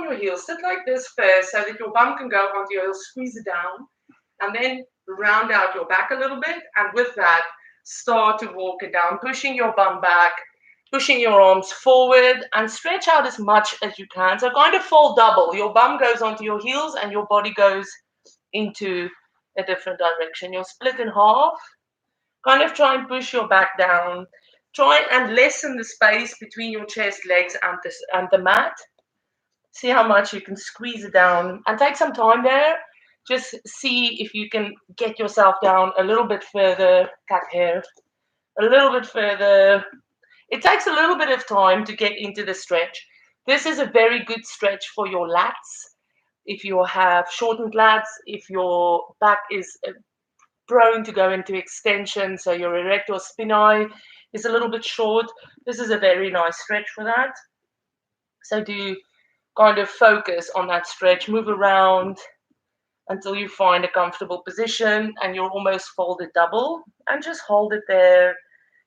your heels. Sit like this first so that your bum can go onto your heels. Squeeze it down. And then round out your back a little bit. And with that, start to walk it down, pushing your bum back, pushing your arms forward, and stretch out as much as you can. So kind of fall double. Your bum goes onto your heels and your body goes into a different direction. You'll split in half. Kind of try and push your back down. Try and lessen the space between your chest, legs, and the mat. See how much you can squeeze it down. And take some time there. Just see if you can get yourself down a little bit further. Cat hair. A little bit further. It takes a little bit of time to get into the stretch. This is a very good stretch for your lats. If you have shortened lats, if your back is prone to go into extension, so your erector spinae is a little bit short, this is a very nice stretch for that. So do kind of focus on that stretch, move around until you find a comfortable position and you're almost folded double, and just hold it there.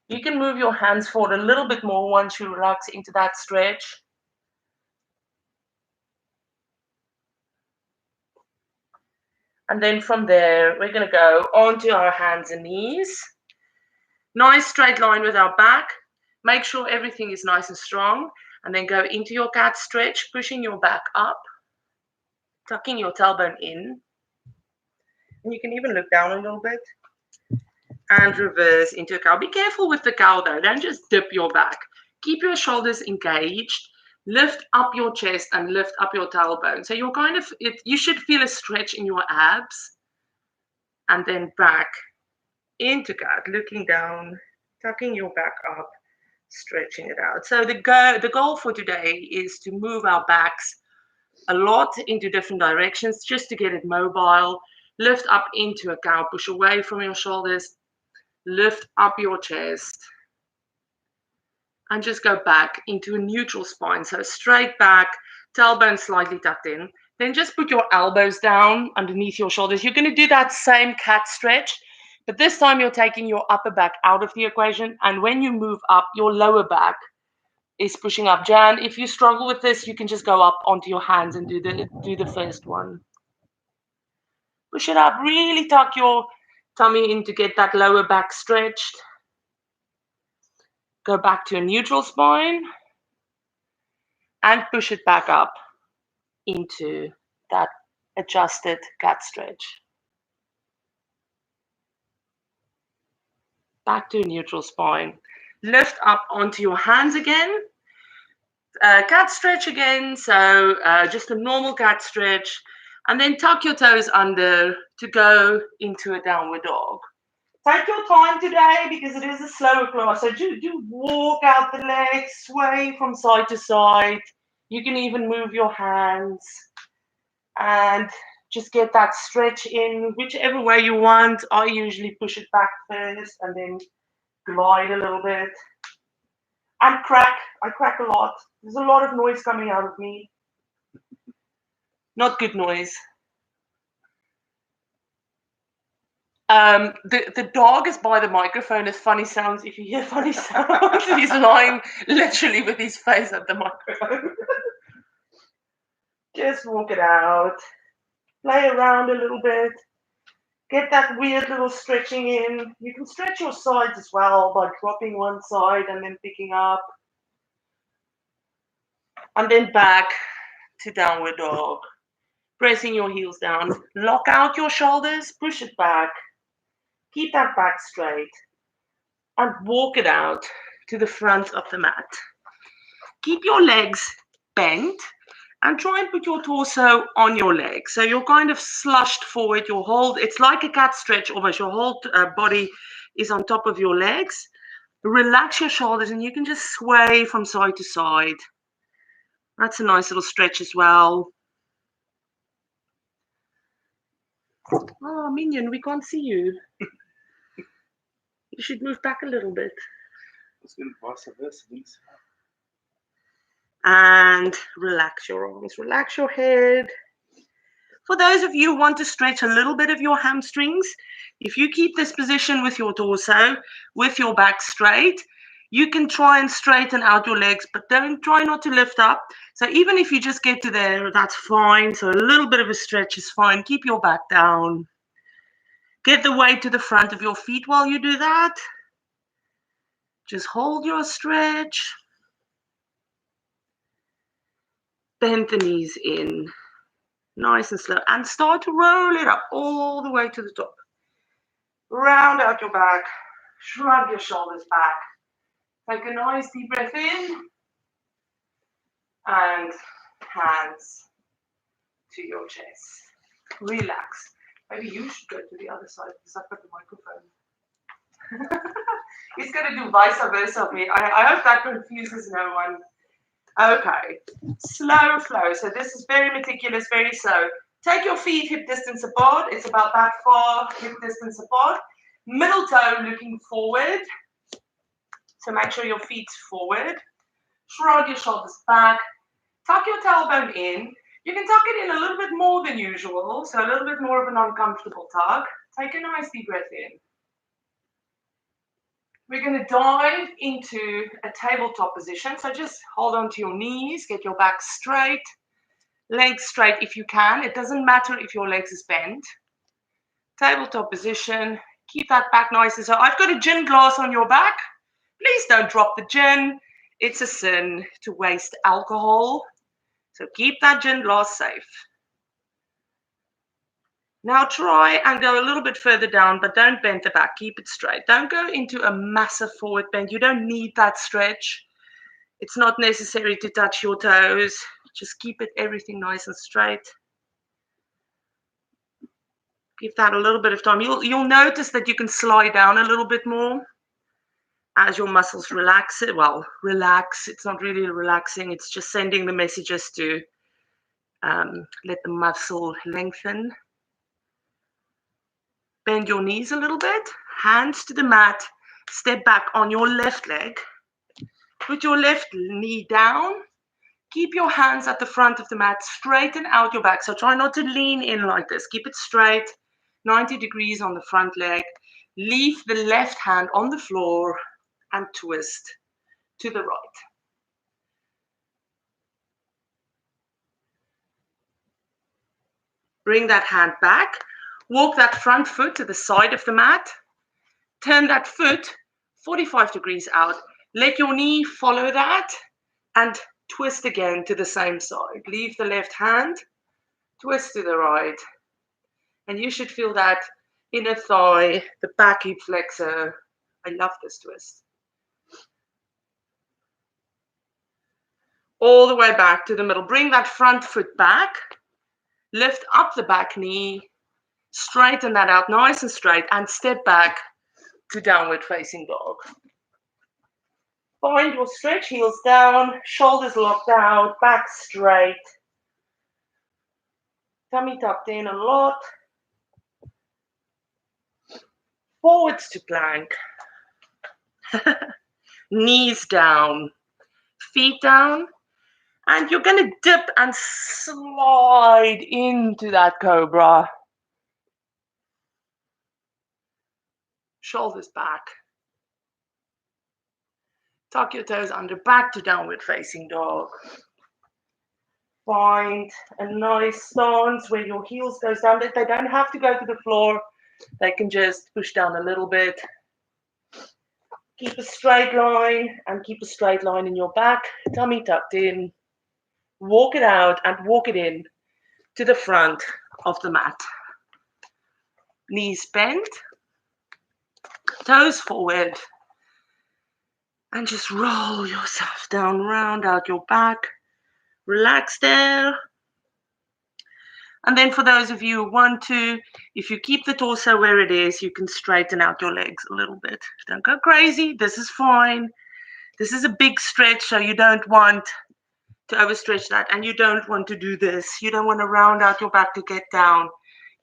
You can move your hands forward a little bit more once you relax into that stretch. And then from there, we're going to go onto our hands and knees. Nice straight line with our back. Make sure everything is nice and strong. And then go into your cat stretch, pushing your back up, tucking your tailbone in. And you can even look down a little bit. And reverse into a cow. Be careful with the cow though. Don't just dip your back. Keep your shoulders engaged. Lift up your chest and lift up your tailbone. So you're kind of, you should feel a stretch in your abs. And then back into cat, looking down, tucking your back up, stretching it out. So the goal for today is to move our backs a lot into different directions just to get it mobile. Lift up into a cow, push away from your shoulders, lift up your chest, and just go back into a neutral spine. So straight back, tailbone slightly tucked in. Then just put your elbows down underneath your shoulders. You're going to do that same cat stretch, but this time you're taking your upper back out of the equation. And when you move up, your lower back is pushing up. Jan, if you struggle with this, you can just go up onto your hands and do the first one. Push it up, really tuck your tummy in to get that lower back stretched. Go back to a neutral spine and push it back up into that adjusted cat stretch. Back to a neutral spine. Lift up onto your hands again. Cat stretch again, so just a normal cat stretch. And then tuck your toes under to go into a downward dog. Take your time today because it is a slower class. So do walk out the legs, sway from side to side. You can even move your hands and just get that stretch in whichever way you want. I usually push it back first and then glide a little bit. And crack. I crack a lot. There's a lot of noise coming out of me. Not good noise. The dog is by the microphone. It's funny sounds. If you hear funny sounds, he's lying literally with his face at the microphone. Just walk it out. Play around a little bit. Get that weird little stretching in. You can stretch your sides as well by dropping one side and then picking up. And then back to downward dog. Pressing your heels down. Lock out your shoulders. Push it back. Keep that back straight. And walk it out to the front of the mat. Keep your legs bent. And try and put your torso on your legs. So you're kind of slushed forward. Your whole, it's like a cat stretch almost. Your whole body is on top of your legs. Relax your shoulders and you can just sway from side to side. That's a nice little stretch as well. Oh, Minion, we can't see you. You should move back a little bit. And relax your arms, relax your head. For those of you who want to stretch a little bit of your hamstrings, if you keep this position with your torso, with your back straight, You can try and straighten out your legs, but don't try not to lift up. So even if you just get to there, that's fine. So a little bit of a stretch is fine. Keep your back down. Get the weight to the front of your feet while you do that. Just hold your stretch. Bend the knees in. Nice and slow. And start to roll it up all the way to the top. Round out your back. Shrug your shoulders back. Take a nice deep breath in. And hands to your chest. Relax. Maybe you should go to the other side because I've got the microphone. He's going to do vice versa of me. I hope that confuses no one. Okay. Slow flow. So this is very meticulous, very slow. Take your feet hip distance apart. It's about that far hip distance apart. Middle toe looking forward. So make sure your feet's forward. Shrug your shoulders back. Tuck your tailbone in. You can tuck it in a little bit more than usual, so a little bit more of an uncomfortable tuck. Take a nice deep breath in. We're going to dive into a tabletop position, so just hold on to your knees, get your back straight, legs straight if you can. It doesn't matter if your legs is bent. Tabletop position, keep that back nice and so. I've got a gin glass on your back. Please don't drop the gin. It's a sin to waste alcohol. So keep that gin glass safe. Now try and go a little bit further down, but don't bend the back. Keep it straight. Don't go into a massive forward bend. You don't need that stretch. It's not necessary to touch your toes. Just keep it everything nice and straight. Give that a little bit of time. You'll notice that you can slide down a little bit more as your muscles relax. Well, relax. It's not really relaxing. It's just sending the messages to let the muscle lengthen. Bend your knees a little bit. Hands to the mat. Step back on your left leg. Put your left knee down. Keep your hands at the front of the mat. Straighten out your back. So try not to lean in like this. Keep it straight. 90 degrees on the front leg. Leave the left hand on the floor and twist to the right. Bring that hand back. Walk that front foot to the side of the mat. Turn that foot 45 degrees out. Let your knee follow that and twist again to the same side. Leave the left hand, twist to the right. And you should feel that inner thigh, the back hip flexor. I love this twist. All the way back to the middle. Bring that front foot back. Lift up the back knee. Straighten that out nice and straight and step back to downward facing dog. Find your stretch, heels down, shoulders locked out, back straight. Tummy tucked in a lot. Forwards to plank. Knees down, feet down. And you're going to dip and slide into that cobra. Shoulders back. Tuck your toes under, back to downward facing dog. Find a nice stance where your heels goes down. They don't have to go to the floor. They can just push down a little bit. Keep a straight line and keep a straight line in your back. Tummy tucked in. Walk it out and walk it in to the front of the mat. Knees bent. Toes forward. And just roll yourself down, round out your back. Relax there. And then for those of you who want to, if you keep the torso where it is, you can straighten out your legs a little bit. Don't go crazy. This is fine. This is a big stretch, so you don't want to overstretch that. And you don't want to do this. You don't want to round out your back to get down.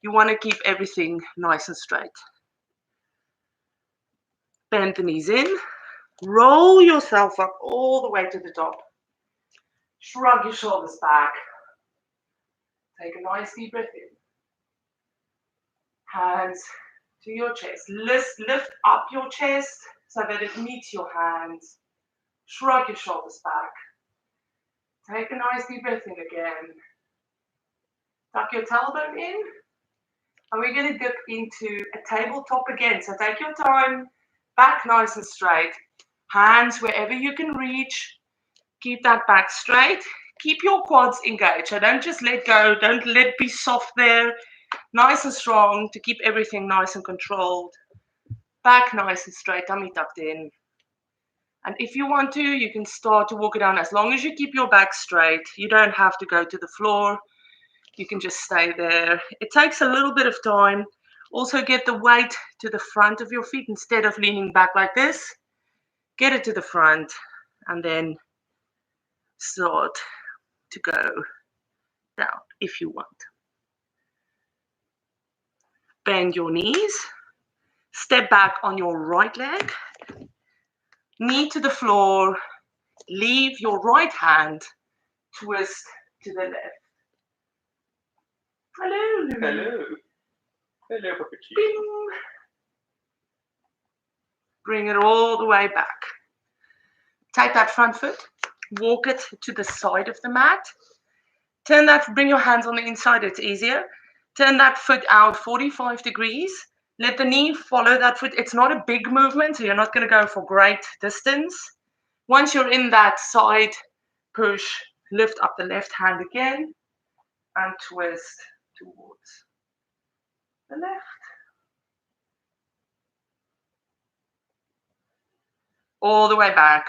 You want to keep everything nice and straight. Bend the knees in. Roll yourself up all the way to the top. Shrug your shoulders back. Take a nice deep breath in. Hands to your chest. Lift up your chest. so that it meets your hands. Shrug your shoulders back. Take a nice deep breath in again. Tuck your tailbone in. And we're going to dip into a tabletop again. So take your time, back nice and straight. Hands wherever you can reach. Keep that back straight. Keep your quads engaged. So don't just let go. Don't let be soft there. Nice and strong to keep everything nice and controlled. Back nice and straight, tummy tucked in. And if you want to, you can start to walk it down. As long as you keep your back straight, you don't have to go to the floor. You can just stay there. It takes a little bit of time. Also get the weight to the front of your feet instead of leaning back like this. Get it to the front and then start to go down if you want. Bend your knees. Step back on your right leg. Knee to the floor. Leave your right hand. Twist to the left. Hello. Hello. Hello, Puppeteer. Bing. Bring it all the way back. Take that front foot, walk it to the side of the mat. Turn that, bring your hands on the inside, it's easier. Turn that foot out 45 degrees. Let the knee follow that foot. It's not a big movement, so you're not going to go for great distance. Once you're in that side push, lift up the left hand again and twist towards the left. All the way back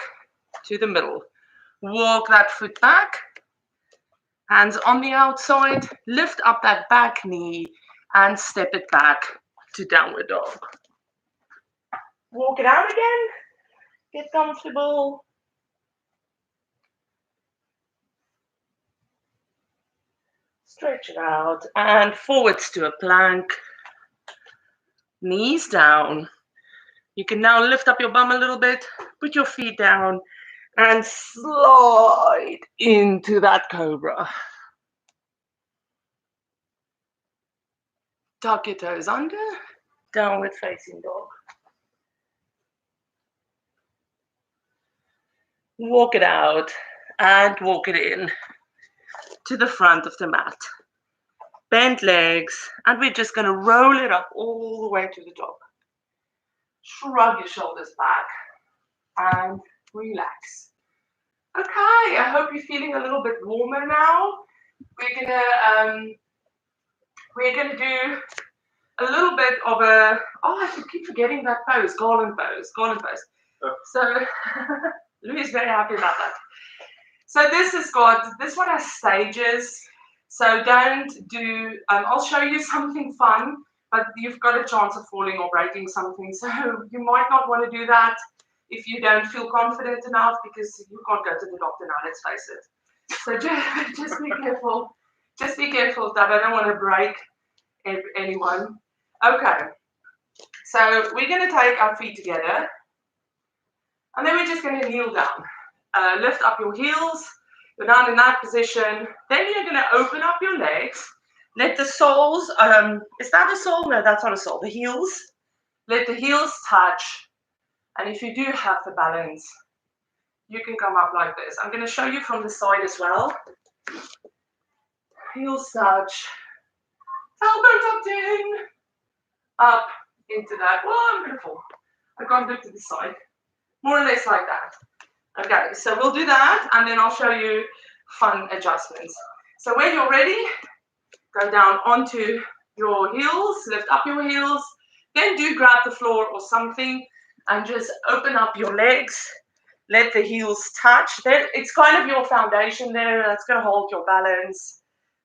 to the middle. Walk that foot back. Hands on the outside. Lift up that back knee and step it back to downward dog. Walk it out again. Get comfortable. Stretch it out and forwards to a plank. Knees down. You can now lift up your bum a little bit, put your feet down, and slide into that cobra. Tuck your toes under, downward facing dog. Walk it out and walk it in to the front of the mat. Bend legs, and we're just going to roll it up all the way to the dog. Shrug your shoulders back and relax. Okay, I hope you're feeling a little bit warmer now. We're gonna do a little bit of a, I keep forgetting that pose, garland pose. Oh. So Louis very happy about that. So this one has stages. So don't do, I'll show you something fun, but you've got a chance of falling or breaking something. So you might not want to do that if you don't feel confident enough, because you can't go to the doctor now, let's face it. So just be careful. Just be careful of that. I don't want to break anyone. Okay. So we're going to take our feet together. And then we're just going to kneel down. Lift up your heels. Go down in that position. Then you're going to open up your legs. Let the soles, is that a sole? No, that's not a sole. The heels. Let the heels touch. And if you do have the balance, you can come up like this. I'm going to show you from the side as well. Heels touch. Elbow tucked in. Up into that. Well, I'm going to fall. I can't look to the side. More or less like that. Okay, so we'll do that, and then I'll show you fun adjustments. So when you're ready, go down onto your heels, lift up your heels, then do grab the floor or something, and just open up your legs. Let the heels touch. Then it's kind of your foundation there. That's going to hold your balance.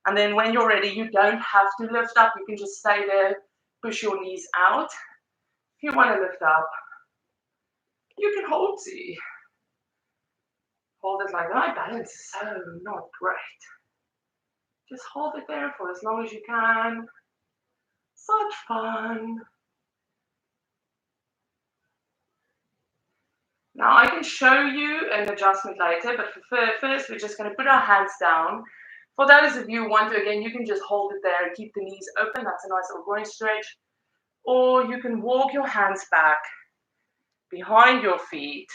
And then when you're ready, you don't have to lift up. You can just stay there, push your knees out. If you want to lift up, you can hold it. Hold it like that. My balance is so not great. Just hold it there for as long as you can. Such fun. Now I can show you an adjustment later, but for first we're just going to put our hands down. For those of you who want to, again, you can just hold it there and keep the knees open. That's a nice little groin stretch. Or you can walk your hands back behind your feet,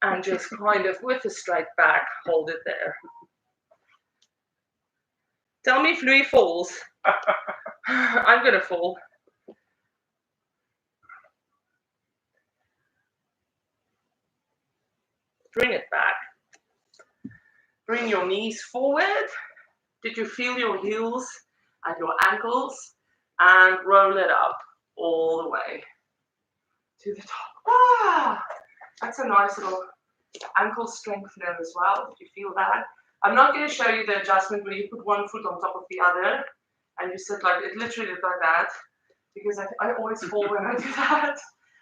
and just kind of with a straight back, hold it there. Tell me if Louis falls. I'm going to fall. Bring it back. Bring your knees forward. Did you feel your heels and your ankles? And roll it up all the way to the top. Ah, that's a nice little ankle strengthener as well. If you feel that. I'm not going to show you the adjustment where you put one foot on top of the other and you sit like, it literally looks like that, because I always fall when I do that.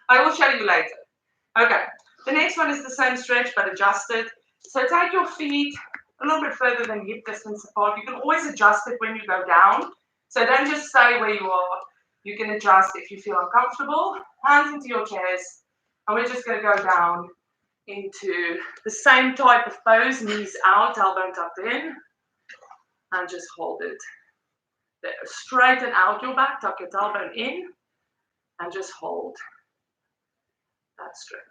I will show you later. Okay, the next one is the same stretch but adjusted. So take your feet a little bit further than hip distance apart. You can always adjust it when you go down. So don't just stay where you are. You can adjust if you feel uncomfortable. Hands into your chest. And we're just going to go down into the same type of pose. Knees out, tailbone tucked in. And just hold it there. Straighten out your back, tuck your tailbone in. And just hold that stretch.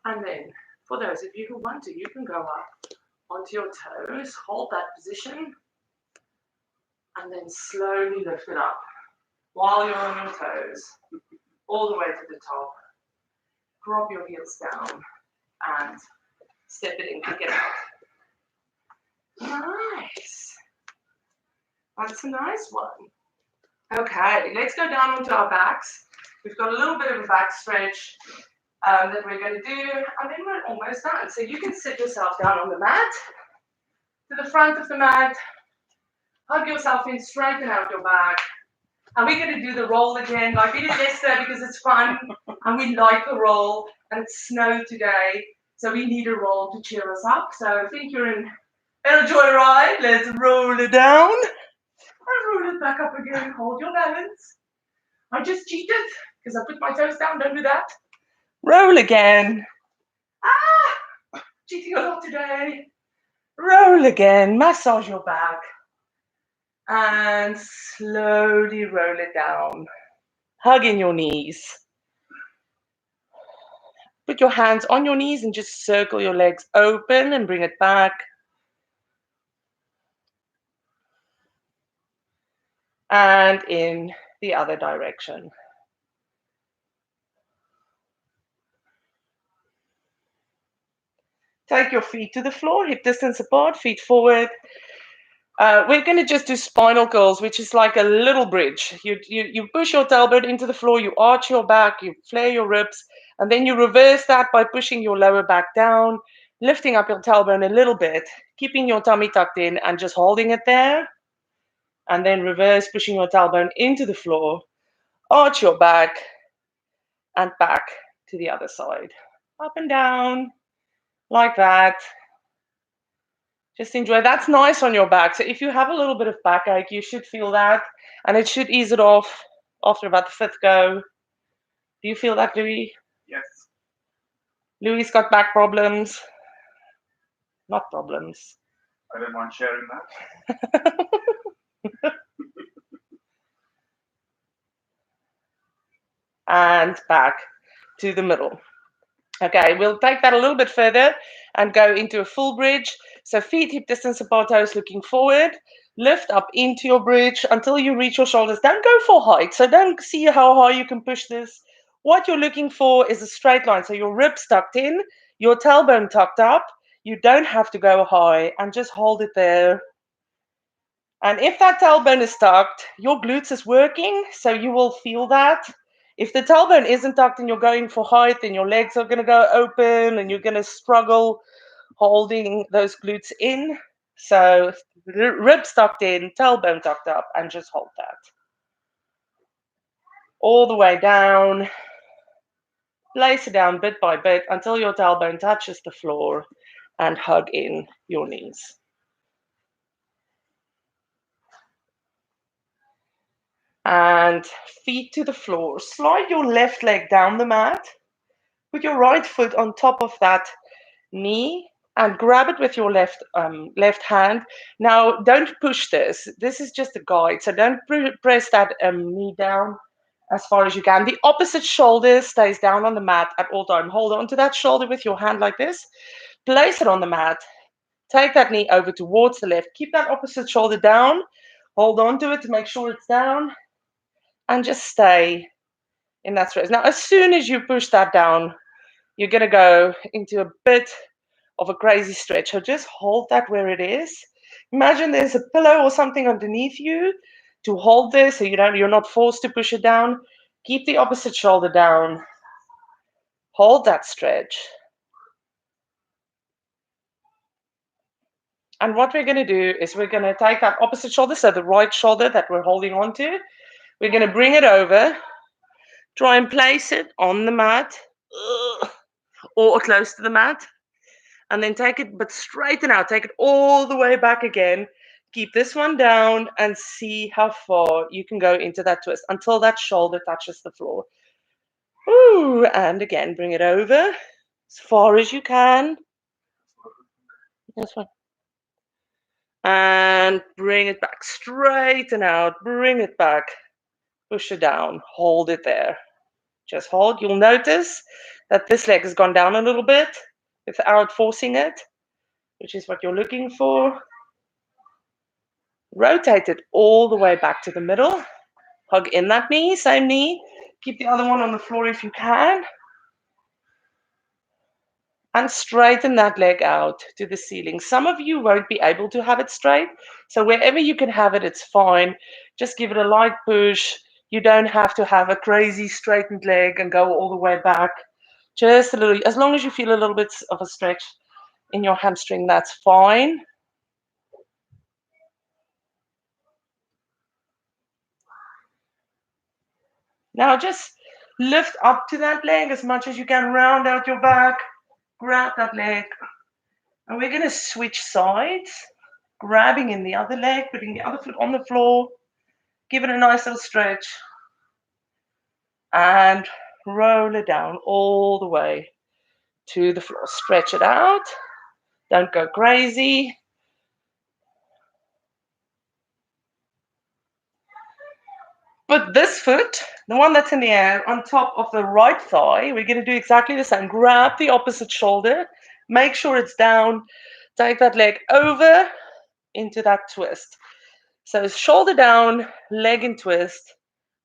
And then, for those of you who want to, you can go up onto your toes, hold that position, and then slowly lift it up while you're on your toes, all the way to the top. Drop your heels down and step it in, kick it out. Nice. That's a nice one. Okay, let's go down onto our backs. We've got a little bit of a back stretch that we're going to do, and then we're almost done. So you can sit yourself down on the mat, to the front of the mat, hug yourself in, straighten out your back, and we're going to do the roll again like we did yesterday because it's fun, and we like the roll, and it's snowed today, so we need a roll to cheer us up. So I think you're in a joyride. Let's roll it down, and roll it back up again. Hold your balance. I just cheated because I put my toes down, don't do that. Roll again. Cheating a lot today. Roll again, massage your back. And slowly roll it down. Hug in your knees. Put your hands on your knees and just circle your legs open and bring it back. And in the other direction. Take your feet to the floor, hip distance apart, feet forward. We're going to just do spinal curls, which is like a little bridge. You push your tailbone into the floor, you arch your back, you flare your ribs, and then you reverse that by pushing your lower back down, lifting up your tailbone a little bit, keeping your tummy tucked in and just holding it there. And then reverse, pushing your tailbone into the floor, arch your back, and back to the other side. Up and down, like that. Just enjoy. That's nice on your back. So if you have a little bit of backache, you should feel that, and it should ease it off after about the fifth go. Do you feel that, Louis? Yes. Louis's got back problems. Not problems. I didn't mind sharing that. And back to the middle. Okay, we'll take that a little bit further and go into a full bridge. So feet hip distance apart, toes looking forward. Lift up into your bridge until you reach your shoulders. Don't go for height. So don't see how high you can push this. What you're looking for is a straight line. So your ribs tucked in, your tailbone tucked up. You don't have to go high, and just hold it there. And if that tailbone is tucked, your glutes is working, so you will feel that. If the tailbone isn't tucked and you're going for height, then your legs are going to go open and you're going to struggle holding those glutes in. So ribs tucked in, tailbone tucked up, and just hold that. All the way down. Place it down bit by bit until your tailbone touches the floor, and hug in your knees. And feet to the floor. Slide your left leg down the mat. Put your right foot on top of that knee and grab it with your left hand. Now, don't push this. This is just a guide, so don't press that knee down as far as you can. The opposite shoulder stays down on the mat at all time. Hold on to that shoulder with your hand like this. Place it on the mat. Take that knee over towards the left. Keep that opposite shoulder down. Hold on to it to make sure it's down. And just stay in that stretch. Now, as soon as you push that down, you're going to go into a bit of a crazy stretch. So just hold that where it is. Imagine there's a pillow or something underneath you to hold this so you're not forced to push it down. Keep the opposite shoulder down. Hold that stretch. And what we're going to do is we're going to take that opposite shoulder, so the right shoulder that we're holding on to, we're going to bring it over, try and place it on the mat or close to the mat, and then take it, but straighten out, take it all the way back again. Keep this one down and see how far you can go into that twist until that shoulder touches the floor. Ooh, and again, bring it over as far as you can. That's fine. And bring it back, straighten out, bring it back, push it down, hold it there. Just hold. You'll notice that this leg has gone down a little bit without forcing it, which is what you're looking for. Rotate it all the way back to the middle. Hug in that knee, same knee. Keep the other one on the floor if you can. And straighten that leg out to the ceiling. Some of you won't be able to have it straight, so wherever you can have it, it's fine. Just give it a light push. You don't have to have a crazy straightened leg and go all the way back. Just a little, as long as you feel a little bit of a stretch in your hamstring, that's fine. Now just lift up to that leg as much as you can, round out your back, grab that leg. And we're going to switch sides, grabbing in the other leg, putting the other foot on the floor, give it a nice little stretch, and roll it down all the way to the floor. Stretch it out. Don't go crazy. Put this foot, the one that's in the air, on top of the right thigh. We're going to do exactly the same. Grab the opposite shoulder. Make sure it's down. Take that leg over into that twist. So shoulder down, leg in twist,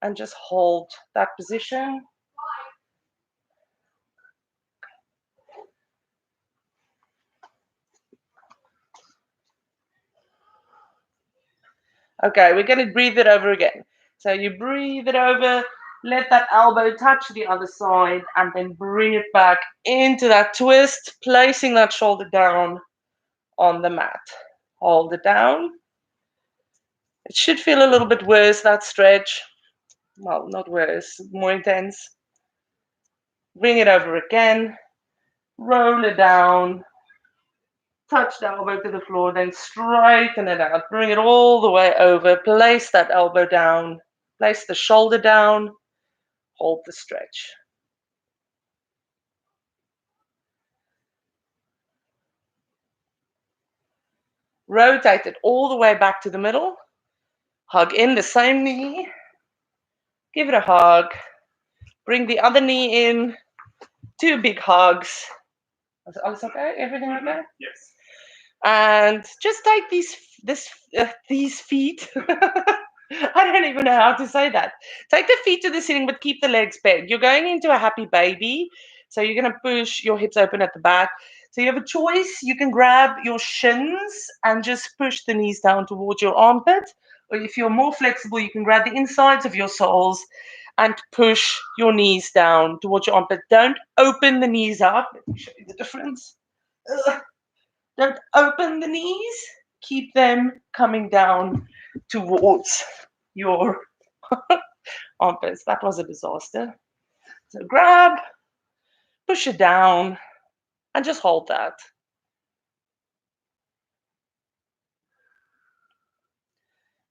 and just hold that position. Okay, we're going to breathe it over again. So you breathe it over, let that elbow touch the other side, and then bring it back into that twist, placing that shoulder down on the mat. Hold it down. It should feel a little bit worse, that stretch. Well, not worse, more intense. Bring it over again. Roll it down. Touch the elbow to the floor, then straighten it out. Bring it all the way over. Place that elbow down. Place the shoulder down. Hold the stretch. Rotate it all the way back to the middle. Hug in the same knee. Give it a hug. Bring the other knee in. 2 big hugs. Is alles okay? Everything okay? Yes. And just take these feet. I don't even know how to say that. Take the feet to the ceiling, but keep the legs bent. You're going into a happy baby. So you're going to push your hips open at the back. So you have a choice. You can grab your shins and just push the knees down towards your armpit. Or if you're more flexible, you can grab the insides of your soles and push your knees down towards your armpit. Don't open the knees up. Let me show you the difference. Don't open the knees. Keep them coming down towards your armpits. That was a disaster. So grab, push it down, and just hold that.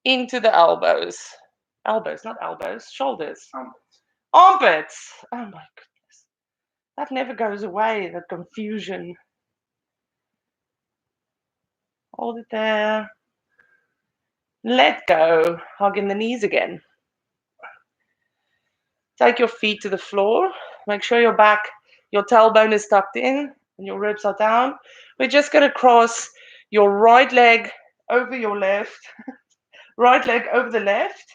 Into the elbows. Elbows, not elbows, shoulders. Armpits. Oh my goodness. That never goes away, the confusion. Hold it there. Let go. Hug in the knees again. Take your feet to the floor. Make sure your back, your tailbone is tucked in and your ribs are down. We're just going to cross your right leg over your left, right leg over the left.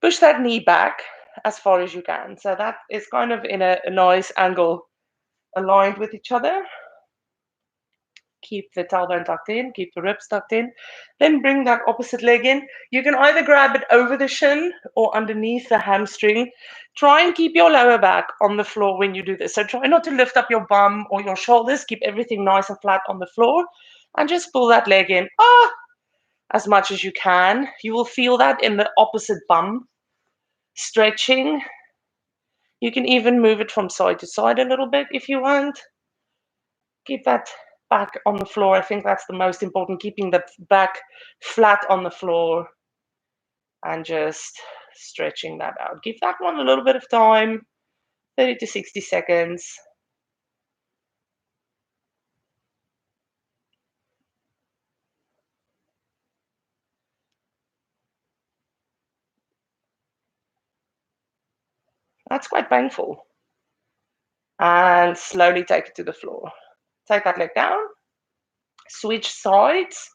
Push that knee back as far as you can. So that is kind of in a nice angle aligned with each other. Keep the tailbone tucked in, keep the ribs tucked in. Then bring that opposite leg in. You can either grab it over the shin or underneath the hamstring. Try and keep your lower back on the floor when you do this. So try not to lift up your bum or your shoulders. Keep everything nice and flat on the floor. And just pull that leg in as much as you can. You will feel that in the opposite bum stretching. You can even move it from side to side a little bit if you want. Keep that back on the floor. I think that's the most important, keeping the back flat on the floor and just stretching that out. Give that one a little bit of time, 30 to 60 seconds. That's quite painful. And slowly take it to the floor. Take that leg down. Switch sides.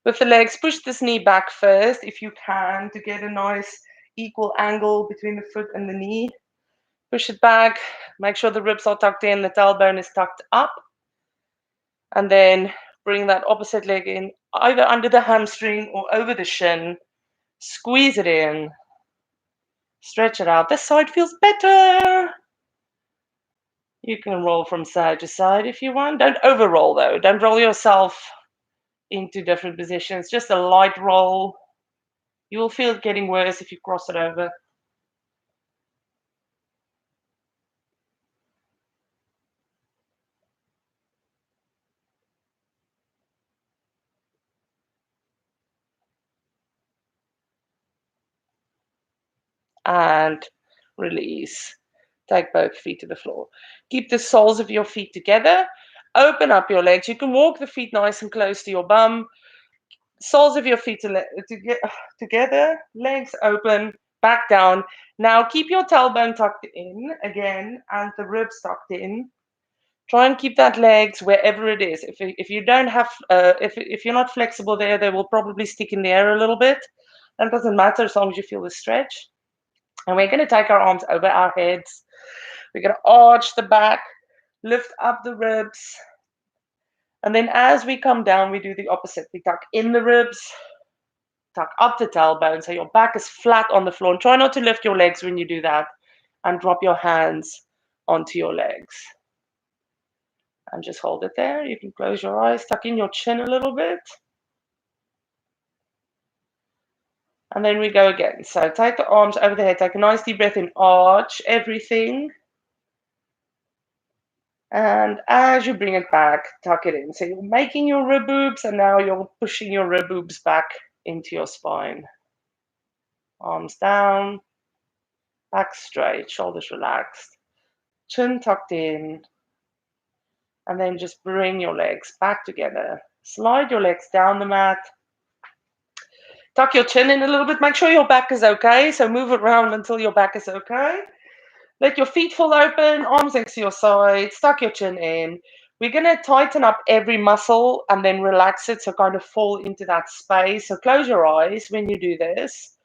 With the legs, push this knee back first if you can to get a nice equal angle between the foot and the knee. Push it back. Make sure the ribs are tucked in, the tailbone is tucked up. And then bring that opposite leg in, either under the hamstring or over the shin. Squeeze it in. Stretch it out. This side feels better. You can roll from side to side if you want. Don't over roll though. Don't roll yourself into different positions. Just a light roll. You will feel it getting worse if you cross it over. And release. Take both feet to the floor. Keep the soles of your feet together. Open up your legs. You can walk the feet nice and close to your bum. Soles of your feet together, legs open, back down. Now keep your tailbone tucked in again and the ribs tucked in. Try and keep that legs wherever it is. If you don't have, if you're not flexible there, they will probably stick in the air a little bit. That doesn't matter as long as you feel the stretch. And we're going to take our arms over our heads. We're going to arch the back, lift up the ribs. And then as we come down, we do the opposite. We tuck in the ribs, tuck up the tailbone so your back is flat on the floor. And try not to lift your legs when you do that. And drop your hands onto your legs. And just hold it there. You can close your eyes, tuck in your chin a little bit. And then we go again. So take the arms over the head. Take a nice deep breath in. Arch everything. And as you bring it back, tuck it in. So you're making your rib boobs, and now you're pushing your rib boobs back into your spine. Arms down, back straight, shoulders relaxed, chin tucked in. And then just bring your legs back together. Slide your legs down the mat. Tuck your chin in a little bit. Make sure your back is okay. So move it around until your back is okay. Let your feet fall open, arms next to your sides, tuck your chin in. We're going to tighten up every muscle and then relax it, so kind of fall into that space. So close your eyes when you do this.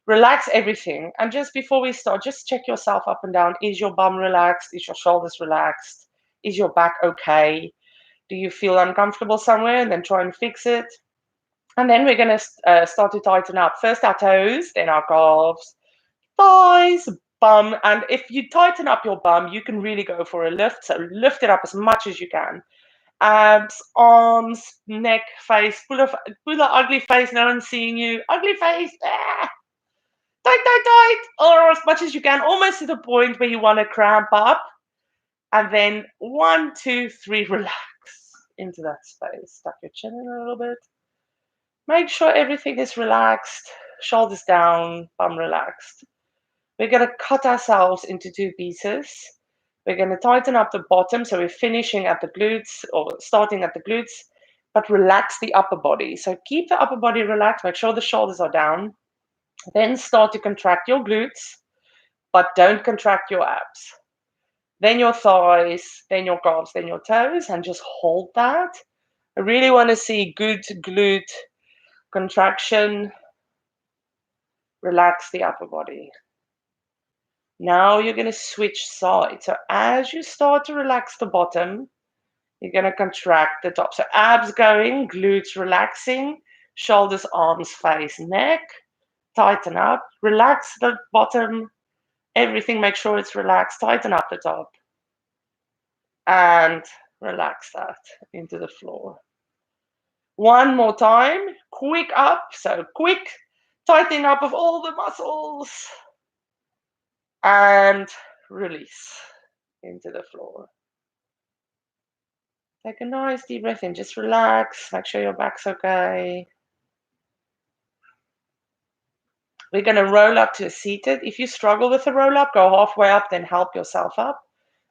Relax everything. And just before we start, just check yourself up and down. Is your bum relaxed? Is your shoulders relaxed? Is your back okay? Do you feel uncomfortable somewhere? And then try and fix it. And then we're going to start to tighten up. First our toes, then our calves, thighs, bum. And if you tighten up your bum, you can really go for a lift. So lift it up as much as you can. Abs, arms, neck, face. Pull a ugly face. No one's seeing you. Ugly face. Ah! Tight, tight, tight. Or as much as you can. Almost to the point where you want to cramp up. And then 1, 2, 3, relax into that space. Tuck your chin in a little bit. Make sure everything is relaxed. Shoulders down, bum relaxed. We're going to cut ourselves into 2 pieces. We're going to tighten up the bottom, so we're finishing at the glutes or starting at the glutes. but relax the upper body. So keep the upper body relaxed, make sure the shoulders are down. Then start to contract your glutes, but don't contract your abs. Then your thighs, then your calves, then your toes, and just hold that. I really want to see good glute contraction. Relax the upper body. Now you're going to switch sides. So as you start to relax the bottom, you're going to contract the top. So abs going, glutes relaxing, shoulders, arms, face, neck. Tighten up. Relax the bottom. Everything, make sure it's relaxed. Tighten up the top. And relax that into the floor. One more time. Quick up. So quick tightening up of all the muscles. And release into the floor. Take a nice deep breath in. Just relax. Make sure your back's okay. We're going to roll up to a seated. If you struggle with the roll up, go halfway up, then help yourself up.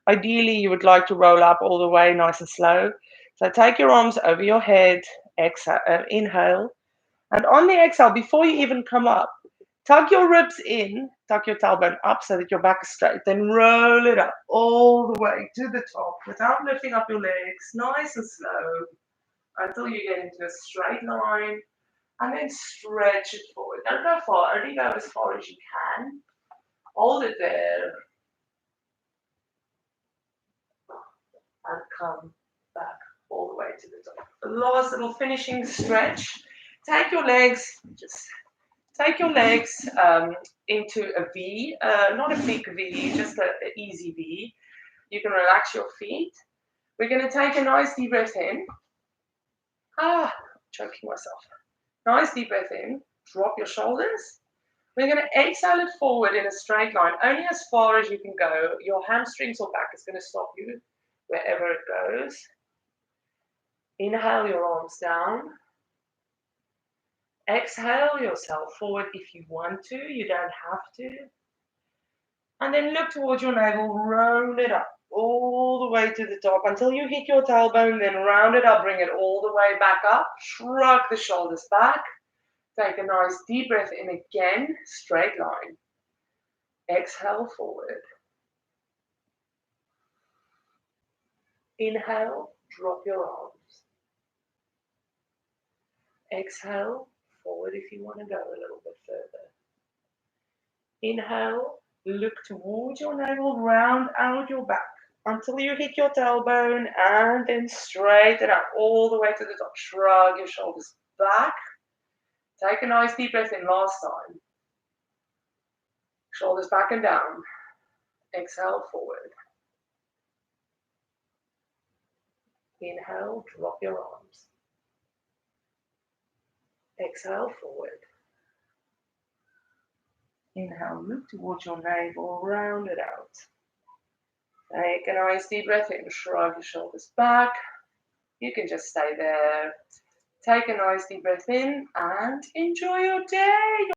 Ideally, you would like to roll up all the way nice and slow. So take your arms over your head. Exhale, inhale. And on the exhale, before you even come up, tuck your ribs in, tuck your tailbone up so that your back is straight. Then roll it up all the way to the top without lifting up your legs, nice and slow, until you get into a straight line. And then stretch it forward. Don't go far, only go as far as you can. Hold it there. And come back all the way to the top. The last little finishing stretch. Take your legs, just take your legs into a V, not a big V, just an easy V. You can relax your feet. We're going to take a nice deep breath in. Choking myself. Nice deep breath in. Drop your shoulders. We're going to exhale it forward in a straight line, only as far as you can go. Your hamstrings or back is going to stop you wherever it goes. Inhale your arms down. Exhale yourself forward if you want to. You don't have to. And then look towards your navel. Roll it up all the way to the top until you hit your tailbone. Then round it up. Bring it all the way back up. Shrug the shoulders back. Take a nice deep breath in again. Straight line. Exhale forward. Inhale. Drop your arms. Exhale forward if you want to go a little bit further. Inhale, look towards your navel, round out your back until you hit your tailbone, and then straighten up all the way to the top. Shrug your shoulders back. Take a nice deep breath in last time. Shoulders back and down. Exhale forward. Inhale, drop your arms. Exhale forward. Inhale, look towards your navel, round it out. Take a nice deep breath in, shrug your shoulders back. You can just stay there. Take a nice deep breath in and enjoy your day.